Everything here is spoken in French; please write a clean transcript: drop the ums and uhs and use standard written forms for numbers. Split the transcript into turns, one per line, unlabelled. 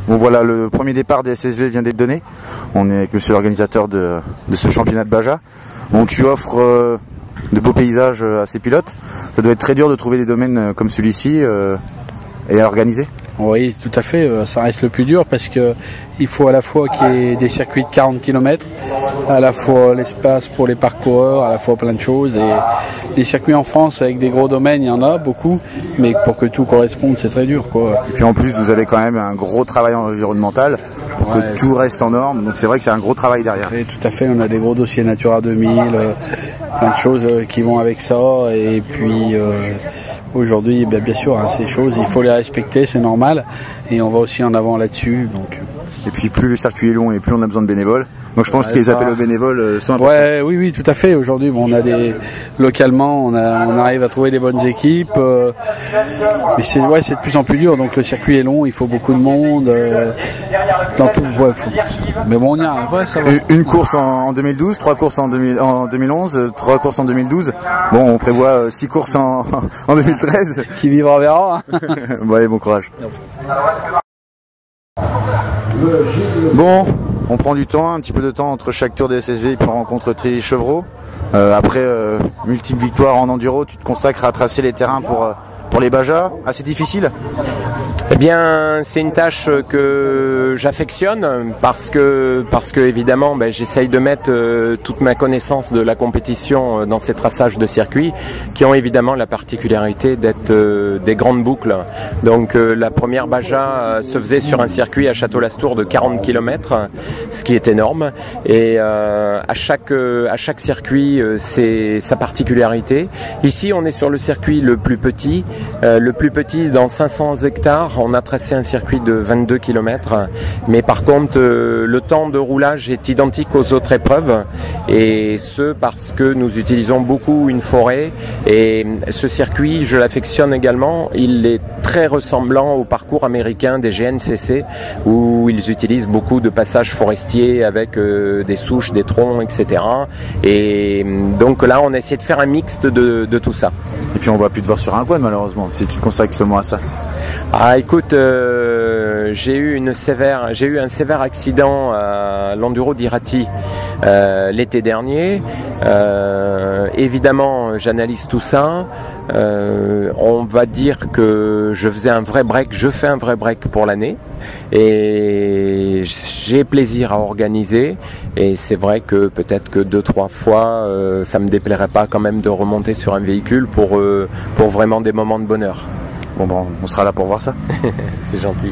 Bon voilà, le premier départ des SSV vient d'être donné. On est avec monsieur l'organisateur de ce championnat de Baja. Donc tu offres de beaux paysages à ces pilotes. Ça doit être très dur de trouver des domaines comme celui-ci et à organiser.
Oui, tout à fait, ça reste le plus dur parce que il faut à la fois qu'il y ait des circuits de 40 km, à la fois l'espace pour les parcoureurs, à la fois plein de choses. Et les circuits en France avec des gros domaines, il y en a beaucoup, mais pour que tout corresponde, c'est très dur, quoi.
Et puis en plus, vous avez quand même un gros travail environnemental pour que tout reste en norme. Donc c'est vrai que c'est un gros travail derrière.
Et tout à fait, on a des gros dossiers Natura 2000, plein de choses qui vont avec ça. Et puis aujourd'hui, bien sûr, hein, ces choses, il faut les respecter, c'est normal. Et on va aussi en avant là-dessus.
Et puis plus le circuit est long et plus on a besoin de bénévoles. Donc je pense que les appels aux bénévoles sont importants.
Oui, tout à fait. Aujourd'hui, bon, localement, on arrive à trouver des bonnes équipes, mais c'est de plus en plus dur. Donc le circuit est long, il faut beaucoup de monde. Dans tout, mais bon, on y arrive. Ça va.
Une course en 2012, 3 courses en 2011, 3 courses en 2012. Bon, on prévoit 6 courses en 2013.
Qui vivra verra.
Bon, allez, bon courage. Bon, on prend du temps, un petit peu de temps entre chaque tour des SSV et puis on rencontre Thierry Chevreau. Après multiples victoires en enduro, tu te consacres à tracer les terrains pour les Baja. Assez difficile?
Eh bien, c'est une tâche que j'affectionne parce que évidemment, j'essaye de mettre toute ma connaissance de la compétition dans ces traçages de circuits qui ont évidemment la particularité d'être des grandes boucles. Donc la première Baja se faisait sur un circuit à Château-Lastour de 40 km, ce qui est énorme. Et à chaque circuit, c'est sa particularité. Ici, on est sur le circuit le plus petit dans 500 hectares. On a tracé un circuit de 22 km, mais par contre le temps de roulage est identique aux autres épreuves, et ce parce que nous utilisons beaucoup une forêt, et ce circuit, je l'affectionne également, il est très ressemblant au parcours américain des GNCC, où ils utilisent beaucoup de passages forestiers avec des souches, des troncs, etc. Et donc là, on a essayé de faire un mixte de tout ça.
Et puis on ne va plus te voir sur un quad malheureusement, si tu te consacres seulement à ça.
Ah, écoute, j'ai eu un sévère accident à l'Enduro d'Irati l'été dernier. Évidemment, j'analyse tout ça. On va dire que je fais un vrai break pour l'année, et j'ai plaisir à organiser, et c'est vrai que peut-être que 2-3 fois ça me déplairait pas quand même de remonter sur un véhicule pour vraiment des moments de bonheur.
Bon, on sera là pour voir ça.
C'est gentil.